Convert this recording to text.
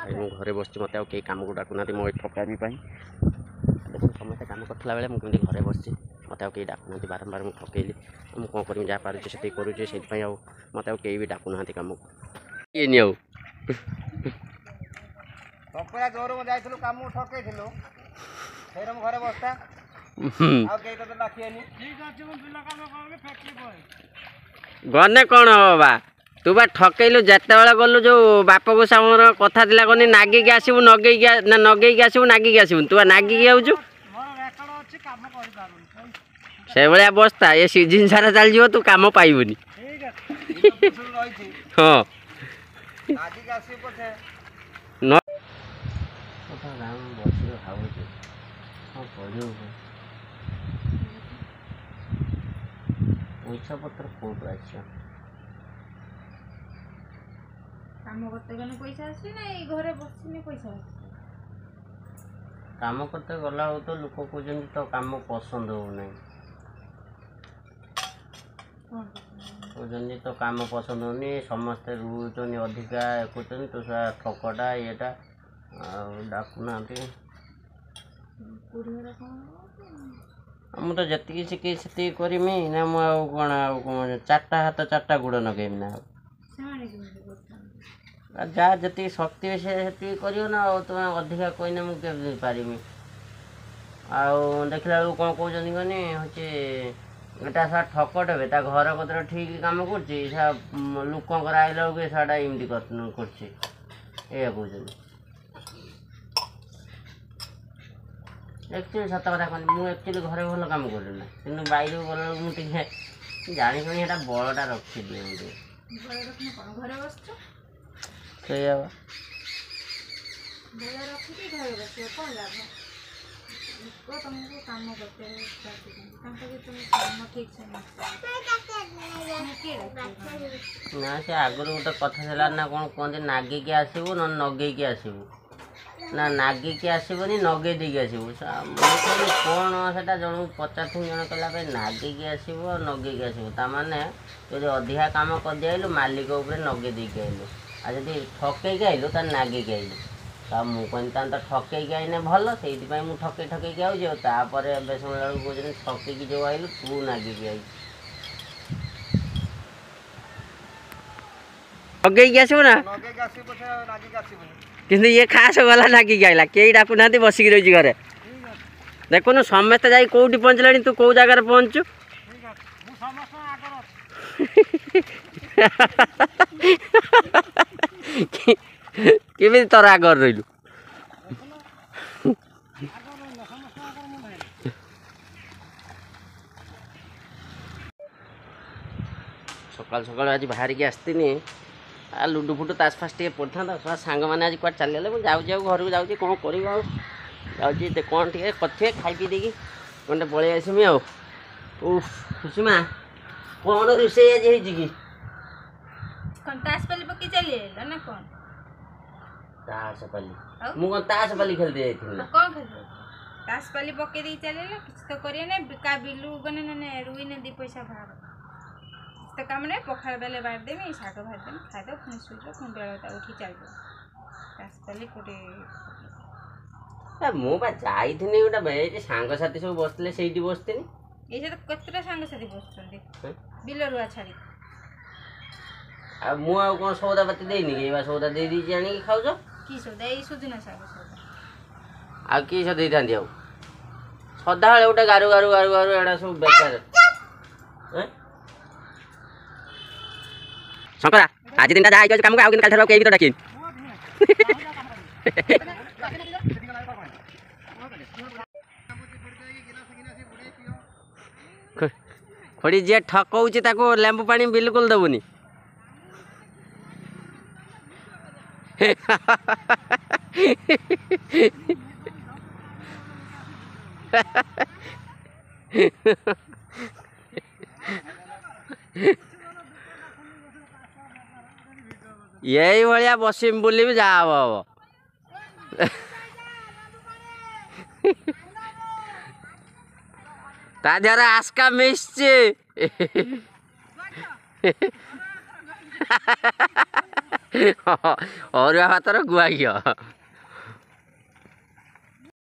भाई मु घरे बस मत कई कम को डाकुना मो ठकामी देखो समस्त कम करला बेले मुझे घरे बस मत कई डाकुना बारंबार मुझे ठकैली मुझे कौन करी जहाँ पारे से करुचे से मत कई भी डाकुना कम को ये नहीं जोर में जाइलु काम ठकैलु घरे बसता गने कौन हम बा तू बा ठकैलु जिते बेले गलु जो बाप को सामर कथा थिला गनी नागिक आसबू नगेक ना नगेक आसबू नागिक आसबू तू नागिक आउचु से भाया बस्ता ये सीजन सारा चल जीव तू काम पाइबुनी हाँ पैसा पत्र कौट आस काम करते गने पैसा आसी ना घरे बसने पैसा काम करते गला हो तो लोक कहते तो काम पसंद हो नहीं कहते तो काम पसंद होनी समस्ते रुचन अधिका कहते तो ठकटा येटा डाकुना मुझे तो जी शिखी से करमी ना मुझे चार्टा हाथ चार्टा गुड़ नगेमी ना जहाँ जी शक्ति से कर ना तुम अधिका कहने मुझे पारिमी आउ देखला कौन कहते कहनी हूँ सा ठकटे ता घर कतर ठीक काम कर लोकर आइला बेलू साटा एमती कर एक्चुअली सत कथा कहनी मुझे एक्चुअली घरे भल कम करना कि बैर गला मुझे जानी शुणी बलटा रखी दिए ना से आगुरी गोटे कथा ना कौन कहते नागिक आसबू न नगेक आसबू ना नागिक आसबनी नगे देकी आसबू मुझे कौन से जन पचार जन कहला नागिक आसबू और नगेक आसबू ताने जो अधिका कम कर दिलु मालिक उपर नगे देकी आइलु आ जब ठकैक आइलु तो नागिक आइलु तो मुझे तो ठकैक आईने भल से मुझे ठकैक आउपर बेस कहते ठकैक जो आइलु तू नागिक आई नगेक आसबू ना कि ये खास गला नागिक आइला कई डाकुना बसिक रही घरे देखुन समस्ते जा कौटी पहुँचला तू कौ जगार पहुँचु केमी तोर आगर रही सकाल सकाल आज बाहर की आसतीनि लुडु फुडु ताश फाश टे पड़ता था सांग मैंने आज कुछ चल गले घर को जाऊँ कौन कर कौन टे कथे खाई पी देकी कौन पलि आसमी आ खुशीमा कौन रोसे आज कि मुझे ताश पाली खेलते ताश पाली पकई दे चल तो करिए ना का बिलु गने रुई ने दी पैसा भाग तो काम नहीं पखाड़ बेले बार देमी शाग भात देमी खाद पुणी शुद्ध पुणी बेलता उठी चल ताश पाली कोटे मुझे जाई गोटे सांग साथी सब बसते से बसते ये तो कतटा सांग साथी बस बिल रुआ छाड़ी मुझे कौन सौदा पाती देनी कि सौदा दे दी आनी खाऊ कि सौदा ये सुजुना शाग सौदा आ कि सदा सदा गोटे गारु गारु गारु गारु एटा सब बेकार शंकरा आज दिन जा काम को आउ काल कई तो डाक खड़ी जी ठकौच लेंबू पानी बिल्कुल दबुनी यही भाया बसम बोली भी जा हम ता देहर आस्का मिसছে ଅରୁଆ ଭାତର ଗୁଆ ଘିଅ